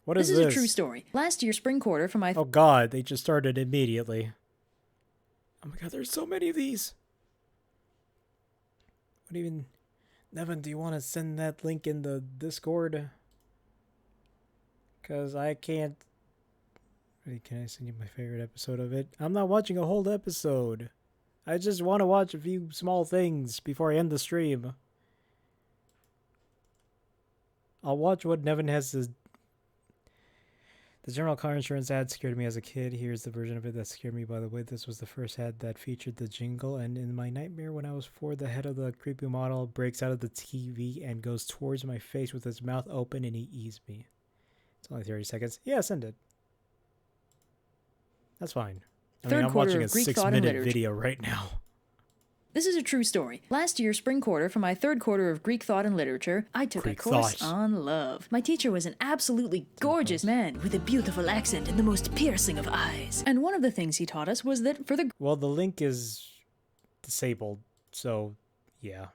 What is This this? is a true story. Last year, spring quarter for my... Oh god, they just started immediately. Oh my god, there's so many of these. What even... Nevin, do you want to send that link in the Discord? Because I can't... Wait, can I send you my favorite episode of it? I'm not watching a whole episode. I just want to watch a few small things before I end the stream. I'll watch what Nevin has to... The general car insurance ad scared me as a kid. Here's the version of it that scared me, by the way. This was the first ad that featured the jingle, and in my nightmare when I was 4, the head of the creepy model breaks out of the TV and goes towards my face with his mouth open, and he eats me. It's only 30 seconds. Yeah, send it. That's fine. I'm watching a 6-minute video right now. This is a true story. Last year, spring quarter, for my third quarter of Greek thought and literature, I took a course on love. My teacher was an absolutely gorgeous man with a beautiful accent and the most piercing of eyes. And one of the things he taught us was that for the... Well, the link is disabled, so yeah.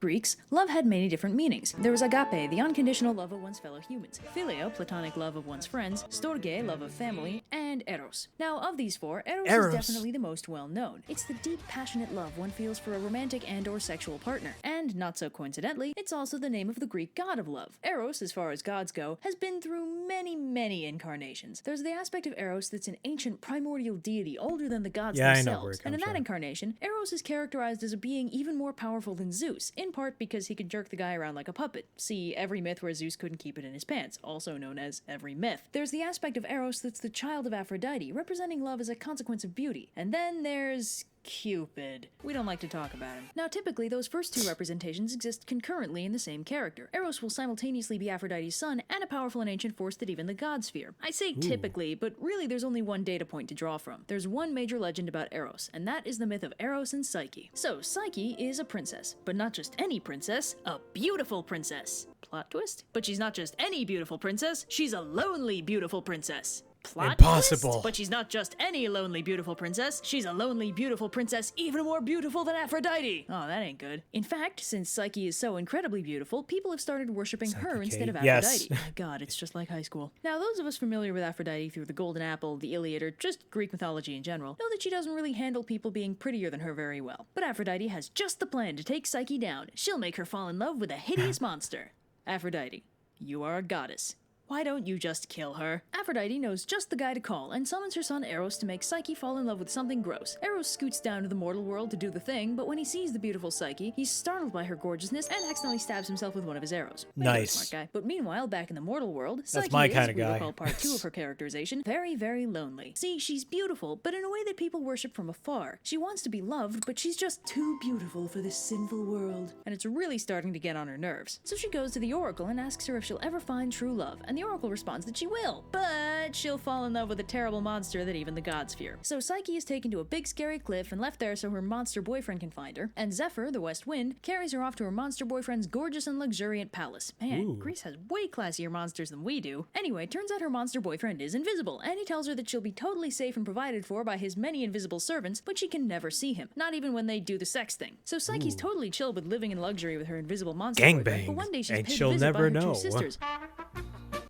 Greeks, love had many different meanings. There was agape, the unconditional love of one's fellow humans, philia, platonic love of one's friends, storge, love of family, and eros. Now, of these four, eros is definitely the most well-known. It's the deep, passionate love one feels for a romantic and/or sexual partner. And, not so coincidentally, it's also the name of the Greek god of love. Eros, as far as gods go, has been through many, many incarnations. There's the aspect of Eros that's an ancient primordial deity older than the gods themselves. And in that incarnation, Eros is characterized as a being even more powerful than Zeus, in part because he could jerk the guy around like a puppet. See every myth where Zeus couldn't keep it in his pants, also known as every myth. There's the aspect of Eros that's the child of Aphrodite, representing love as a consequence of beauty. And then there's Cupid. We don't like to talk about him. Now, typically, those first two representations exist concurrently in the same character. Eros will simultaneously be Aphrodite's son and a powerful and ancient force that even the gods fear. I say typically, but really there's only one data point to draw from. There's one major legend about Eros, and that is the myth of Eros and Psyche. So, Psyche is a princess, but not just any princess, a beautiful princess. Plot twist? But she's not just any beautiful princess, she's a lonely beautiful princess. Plot Impossible. Twist? But she's not just any lonely beautiful princess. She's a lonely beautiful princess even more beautiful than Aphrodite. Oh, that ain't good. In fact, since Psyche is so incredibly beautiful, people have started worshipping her instead of Aphrodite. Yes. My god, it's just like high school. Now, those of us familiar with Aphrodite through the Golden Apple, the Iliad, or just Greek mythology in general, know that she doesn't really handle people being prettier than her very well. But Aphrodite has just the plan to take Psyche down. She'll make her fall in love with a hideous monster. Aphrodite, you are a goddess. Why don't you just kill her? Aphrodite knows just the guy to call and summons her son Eros to make Psyche fall in love with something gross. Eros scoots down to the mortal world to do the thing, but when he sees the beautiful Psyche, he's startled by her gorgeousness and accidentally stabs himself with one of his arrows. Nice. Smart guy. But meanwhile, back in the mortal world, That's Psyche my is, kind of we will guy. call part 2 of her characterization, very, very lonely. See, she's beautiful, but in a way that people worship from afar. She wants to be loved, but she's just too beautiful for this sinful world. And it's really starting to get on her nerves. So she goes to the Oracle and asks her if she'll ever find true love, and the Oracle responds that she will, but she'll fall in love with a terrible monster that even the gods fear. So Psyche is taken to a big scary cliff and left there so her monster boyfriend can find her, and Zephyr, the west wind, carries her off to her monster boyfriend's gorgeous and luxuriant palace. Man, Greece has way classier monsters than we do. Anyway, turns out her monster boyfriend is invisible, and he tells her that she'll be totally safe and provided for by his many invisible servants, but she can never see him, not even when they do the sex thing. So Psyche's totally chill with living in luxury with her invisible monster boyfriend, but one day she's paid a visit by her two sisters,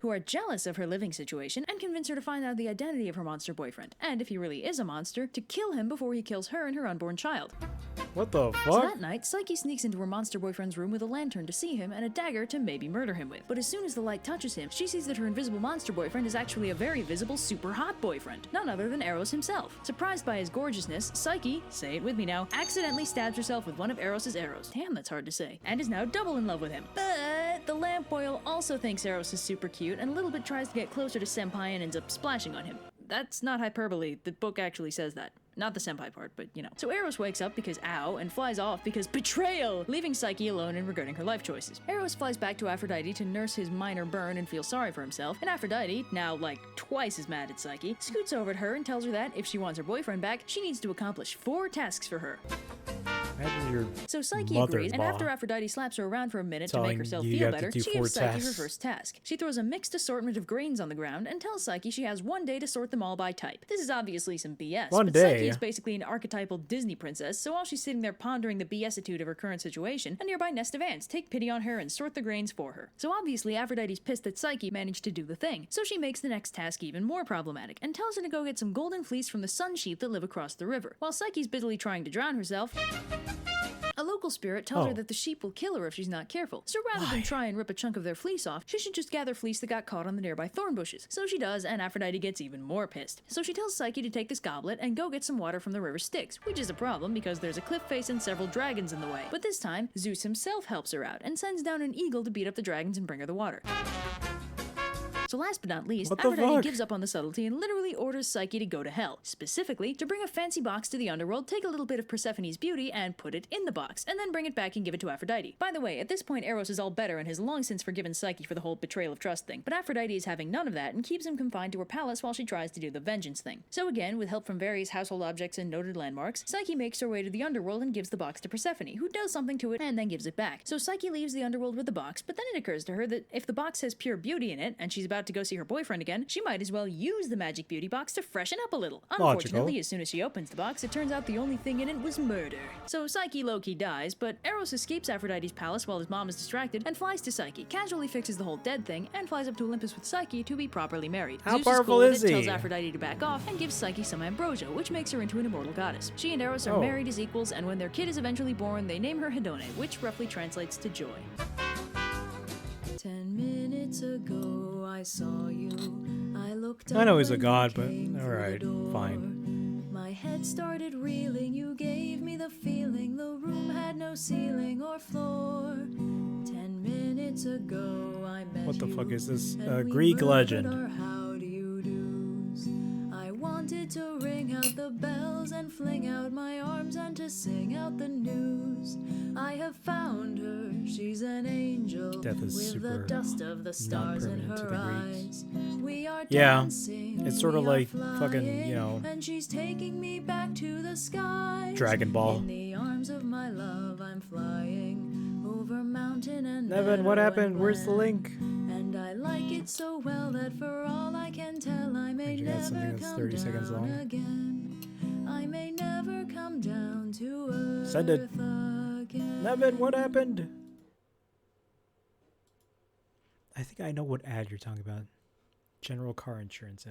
who are jealous of her living situation and convince her to find out the identity of her monster boyfriend, and if he really is a monster, to kill him before he kills her and her unborn child. What the fuck? So that night, Psyche sneaks into her monster boyfriend's room with a lantern to see him and a dagger to maybe murder him with. But as soon as the light touches him, she sees that her invisible monster boyfriend is actually a very visible, super hot boyfriend, none other than Eros himself. Surprised by his gorgeousness, Psyche, say it with me now, accidentally stabs herself with one of Eros's arrows. Damn, that's hard to say. And is now double in love with him. But the lamp boy also thinks Eros is super cute and a little bit tries to get closer to Senpai and ends up splashing on him. That's not hyperbole, the book actually says that. Not the senpai part, but you know. So Eros wakes up because ow, and flies off because betrayal, leaving Psyche alone and regretting her life choices. Eros flies back to Aphrodite to nurse his minor burn and feel sorry for himself, and Aphrodite, now like twice as mad at Psyche, scoots over to her and tells her that if she wants her boyfriend back, she needs to accomplish 4 tasks for her. Imagine your So Psyche mother's agrees, and law after Aphrodite slaps her around for a minute to make telling herself you feel have to better, do she 4 gives Psyche her tests. first task. She throws a mixed assortment of grains on the ground and tells Psyche she has 1 day to sort them all by type. This is obviously some BS, One but day? Psyche is basically an archetypal Disney princess, so while she's sitting there pondering the BS-itude of her current situation, a nearby nest of ants take pity on her and sort the grains for her. So obviously Aphrodite's pissed that Psyche managed to do the thing, so she makes the next task even more problematic and tells her to go get some golden fleece from the sun sheep that live across the river. While Psyche's busily trying to drown herself, a local spirit tells her that the sheep will kill her if she's not careful, so rather than try and rip a chunk of their fleece off, she should just gather fleece that got caught on the nearby thorn bushes. So she does, and Aphrodite gets even more pissed. So she tells Psyche to take this goblet and go get some water from the river Styx, which is a problem because there's a cliff face and several dragons in the way. But this time, Zeus himself helps her out and sends down an eagle to beat up the dragons and bring her the water. So last but not least, What the Aphrodite fuck? gives up on the subtlety and literally orders Psyche to go to hell. Specifically, to bring a fancy box to the underworld, take a little bit of Persephone's beauty, and put it in the box, and then bring it back and give it to Aphrodite. By the way, at this point Eros is all better and has long since forgiven Psyche for the whole betrayal of trust thing, but Aphrodite is having none of that and keeps him confined to her palace while she tries to do the vengeance thing. So again, with help from various household objects and noted landmarks, Psyche makes her way to the underworld and gives the box to Persephone, who does something to it and then gives it back. So Psyche leaves the underworld with the box, but then it occurs to her that if the box has pure beauty in it, and she's about to go see her boyfriend again, she might as well use the magic beauty box to freshen up a little. Unfortunately, as soon as she opens the box, it turns out the only thing in it was murder. So Psyche low-key dies, but Eros escapes Aphrodite's palace while his mom is distracted and flies to Psyche, casually fixes the whole dead thing, and flies up to Olympus with Psyche to be properly married. How Zeus powerful is is cool with it, he? tells Aphrodite to back off, and gives Psyche some ambrosia, which makes her into an immortal goddess. She and Eros are married as equals, and when their kid is eventually born, they name her Hedone, which roughly translates to joy. 10 minutes ago I saw you. I looked I know up he's a when god, you but came through alright, the door. fine. My head started reeling, you gave me the feeling the room had no ceiling or floor. 10 minutes ago I met What the you, fuck is this? and we Greek murdered legend. our how do you do's. I wanted to ring out the bells and fling out my arms and to sing out the news. I have found her, she's an angel Death is with super the dust of the stars in non-permanent to her the Greeks. eyes. We are Yeah, dancing, it's sort of we are like fucking, you know, flying, and she's taking me back to the skies. Dragon Ball. In the arms of my love I'm flying over mountain and Nevin, what meadow happened? and Where's the glen. link? And I like it so well that for all I can tell I may You got something never that's come 30 seconds down long? again. I may never come down to earth Send it. again. Nevin, what happened? I think I know what ad you're talking about. General car insurance ad.